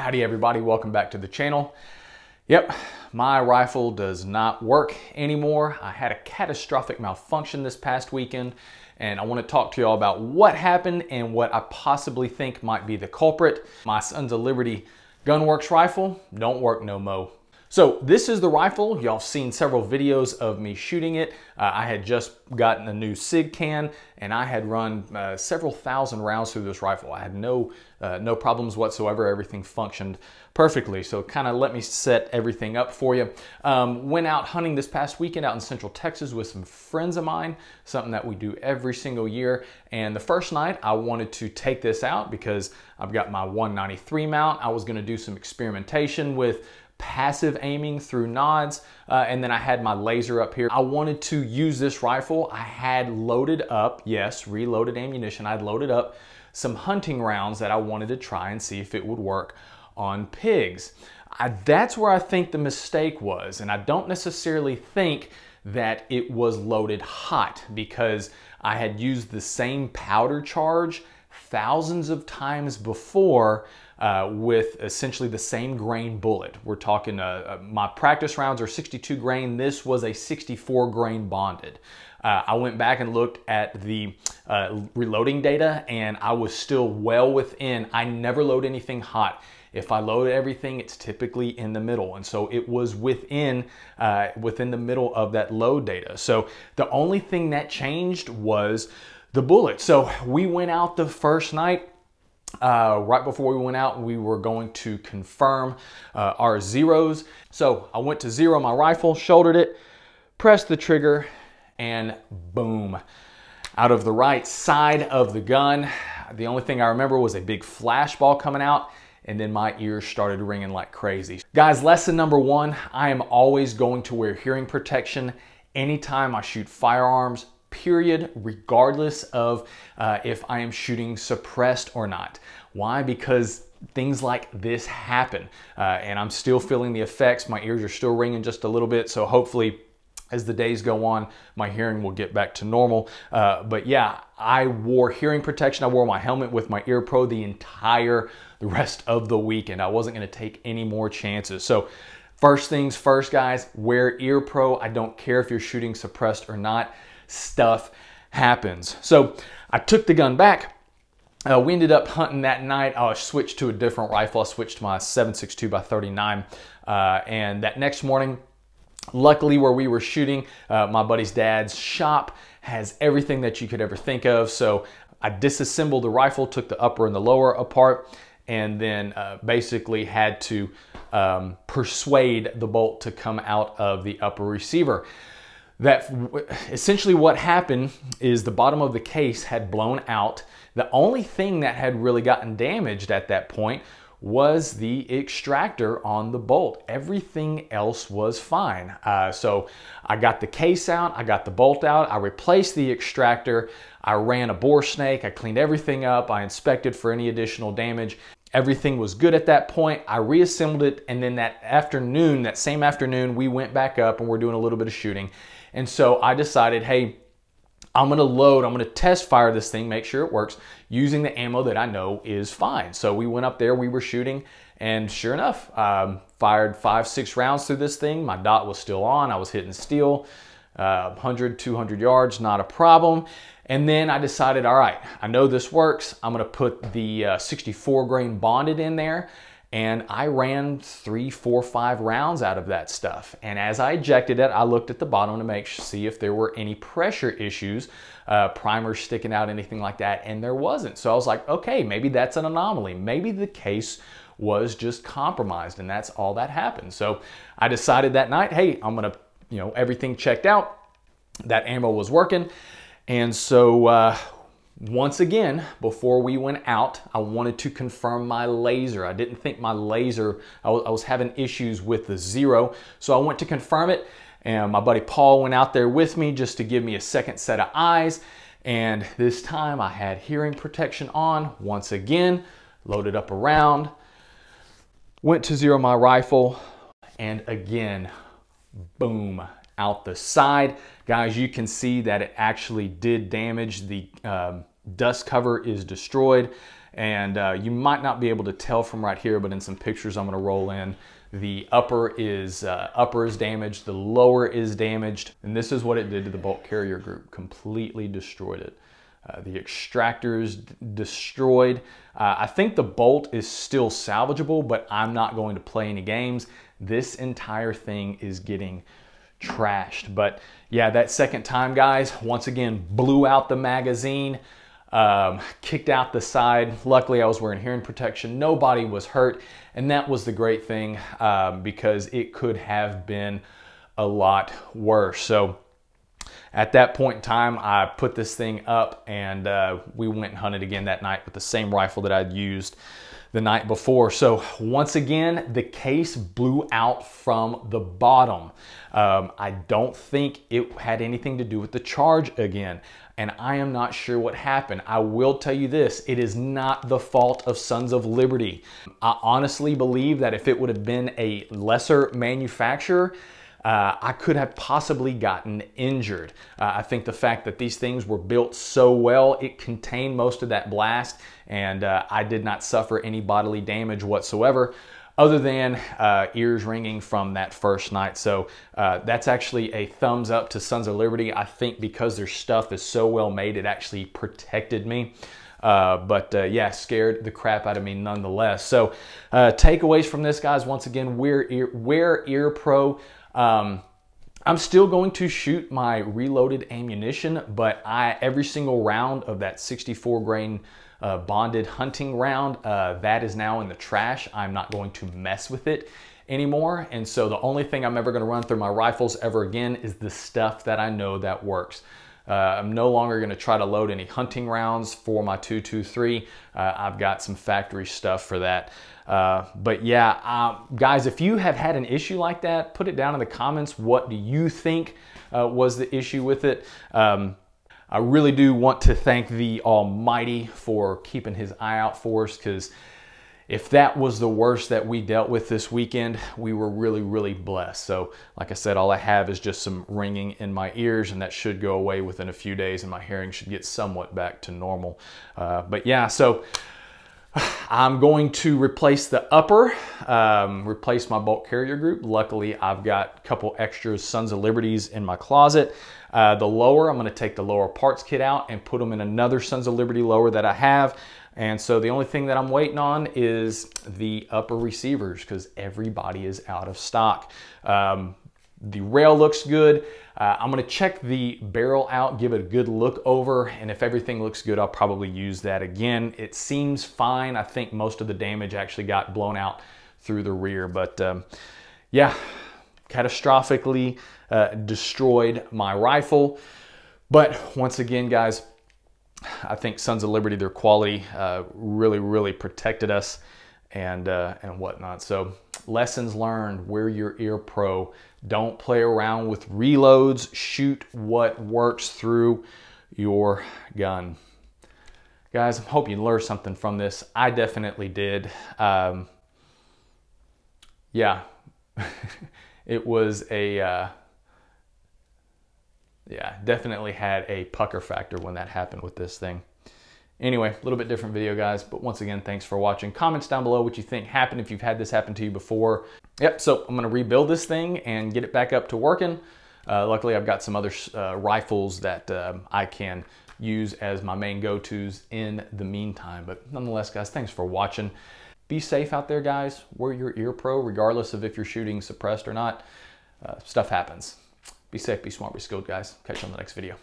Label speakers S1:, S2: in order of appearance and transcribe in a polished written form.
S1: Howdy everybody, welcome back to the channel. Yep, my rifle does not work anymore. I had a catastrophic malfunction this past weekend, and I want to talk to y'all about what happened and what I possibly think might be the culprit. My Sons of Liberty Gunworks rifle don't work no mo. So this is the rifle. Y'all have seen several videos of me shooting it. I had just gotten a new SIG can, and I had run several thousand rounds through this rifle. I had no problems whatsoever. Everything functioned perfectly. So kind of let me set everything up for you. Went out hunting this past weekend out in Central Texas with some friends of mine, something that we do every single year. And the first night I wanted to take this out because I've got my 193 mount. I was gonna do some experimentation with passive aiming through nods, and then I had my laser up here. I wanted to use this rifle. I had loaded up, yes, reloaded ammunition. I'd loaded up some hunting rounds that I wanted to try and see if it would work on pigs. That's where I think the mistake was, and I don't necessarily think that it was loaded hot because I had used the same powder charge thousands of times before with essentially the same grain bullet. We're talking, my practice rounds are 62 grain. This was a 64 grain bonded. I went back and looked at the reloading data, and I was still well within. I never load anything hot. If I load everything, it's typically in the middle. And so it was within the middle of that load data. So the only thing that changed was the bullet. So we went out the first night. Right before we went out, we were going to confirm our zeros. So I went to zero my rifle, shouldered it, pressed the trigger, and boom. Out of the right side of the gun, the only thing I remember was a big flashball coming out, and then my ears started ringing like crazy. Guys, lesson number one, I am always going to wear hearing protection anytime I shoot firearms, period, regardless of if I am shooting suppressed or not. Why? Because things like this happen, and I'm still feeling the effects. My ears are still ringing just a little bit, so hopefully as the days go on, my hearing will get back to normal. But yeah, I wore hearing protection. I wore my helmet with my ear pro the rest of the weekend. I wasn't gonna take any more chances. So first things first, guys, wear ear pro. I don't care if you're shooting suppressed or not. Stuff happens. So I took the gun back. We ended up hunting that night. I switched to a different rifle. I switched to my 7.62 by 39. And that next morning, luckily where we were shooting, my buddy's dad's shop has everything that you could ever think of. So I disassembled the rifle, took the upper and the lower apart, and then basically had to persuade the bolt to come out of the upper receiver. That essentially what happened is the bottom of the case had blown out. The only thing that had really gotten damaged at that point was the extractor on the bolt. Everything else was fine. So I got the case out, I got the bolt out, I replaced the extractor, I ran a bore snake, I cleaned everything up, I inspected for any additional damage. Everything was good at that point. I reassembled it, and then that same afternoon, we went back up and we're doing a little bit of shooting. And so I decided, hey, I'm gonna test fire this thing, make sure it works, using the ammo that I know is fine. So we went up there, we were shooting, and sure enough, fired 5-6 rounds through this thing. My dot was still on, I was hitting steel, 100, 200 yards, not a problem. And then I decided, all right, I know this works. I'm gonna put the 64 grain bonded in there, and I ran 3, 4, 5 rounds out of that stuff. And as I ejected it, I looked at the bottom to see if there were any pressure issues, primers sticking out, anything like that, and there wasn't. So I was like, okay, maybe that's an anomaly. Maybe the case was just compromised, and that's all that happened. So I decided that night, hey, I'm gonna, everything checked out, that ammo was working. And so once again, before we went out, I wanted to confirm my laser. I didn't think my laser, I was having issues with the zero. So I went to confirm it, and my buddy Paul went out there with me just to give me a second set of eyes. And this time I had hearing protection on. Once again, loaded up a round, went to zero my rifle, and again, boom, out the side. Guys, you can see that it actually did damage. The dust cover is destroyed, And you might not be able to tell from right here, but in some pictures I'm going to roll in, the upper is damaged, the lower is damaged, and this is what it did to the bolt carrier group. Completely destroyed it. The extractors destroyed. I think the bolt is still salvageable, but I'm not going to play any games. This entire thing is getting trashed. But yeah, that second time, guys, once again, blew out the magazine, kicked out the side. Luckily, I was wearing hearing protection. Nobody was hurt. And that was the great thing, because it could have been a lot worse. So at that point in time, I put this thing up, and we went and hunted again that night with the same rifle that I'd used the night before. So once again, the case blew out from the bottom. I don't think it had anything to do with the charge again, and I am not sure what happened. I will tell you this, it is not the fault of Sons of Liberty. I honestly believe that if it would have been a lesser manufacturer, I could have possibly gotten injured. I think the fact that these things were built so well, it contained most of that blast, and I did not suffer any bodily damage whatsoever, other than ears ringing from that first night. So that's actually a thumbs up to Sons of Liberty. I think because their stuff is so well made, it actually protected me. Yeah, scared the crap out of me nonetheless. So takeaways from this, guys, once again, wear Ear Pro. I'm still going to shoot my reloaded ammunition, but every single round of that 64 grain bonded hunting round, that is now in the trash. I'm not going to mess with it anymore. And so the only thing I'm ever going to run through my rifles ever again is the stuff that I know that works. I'm no longer going to try to load any hunting rounds for my 223. I've got some factory stuff for that. But yeah, guys, if you have had an issue like that, put it down in the comments. What do you think was the issue with it? I really do want to thank the Almighty for keeping his eye out for us, because if that was the worst that we dealt with this weekend, we were really, really blessed. So like I said, all I have is just some ringing in my ears, and that should go away within a few days, and my hearing should get somewhat back to normal. But yeah, so I'm going to replace the upper, replace my bolt carrier group. Luckily, I've got a couple extra Sons of Liberties in my closet. The lower, I'm going to take the lower parts kit out and put them in another Sons of Liberty lower that I have. And so the only thing that I'm waiting on is the upper receivers, because everybody is out of stock. The rail looks good. I'm going to check the barrel out, give it a good look over, and if everything looks good, I'll probably use that again. It seems fine. I think most of the damage actually got blown out through the rear, but yeah, catastrophically destroyed my rifle. But once again, guys, I think Sons of Liberty, their quality really, really protected us and whatnot. So lessons learned, wear your Ear Pro. Don't play around with reloads. Shoot what works through your gun. Guys, I hope you learned something from this. I definitely did. Yeah, it was a... yeah, definitely had a pucker factor when that happened with this thing. Anyway, a little bit different video, guys, but once again, thanks for watching. Comments down below what you think happened, if you've had this happen to you before. Yep, so I'm gonna rebuild this thing and get it back up to working. Luckily, I've got some other rifles that I can use as my main go-tos in the meantime. But nonetheless, guys, thanks for watching. Be safe out there, guys. Wear your Ear Pro, regardless of if you're shooting suppressed or not. Stuff happens. Be safe, be smart, be skilled, guys. Catch you on the next video.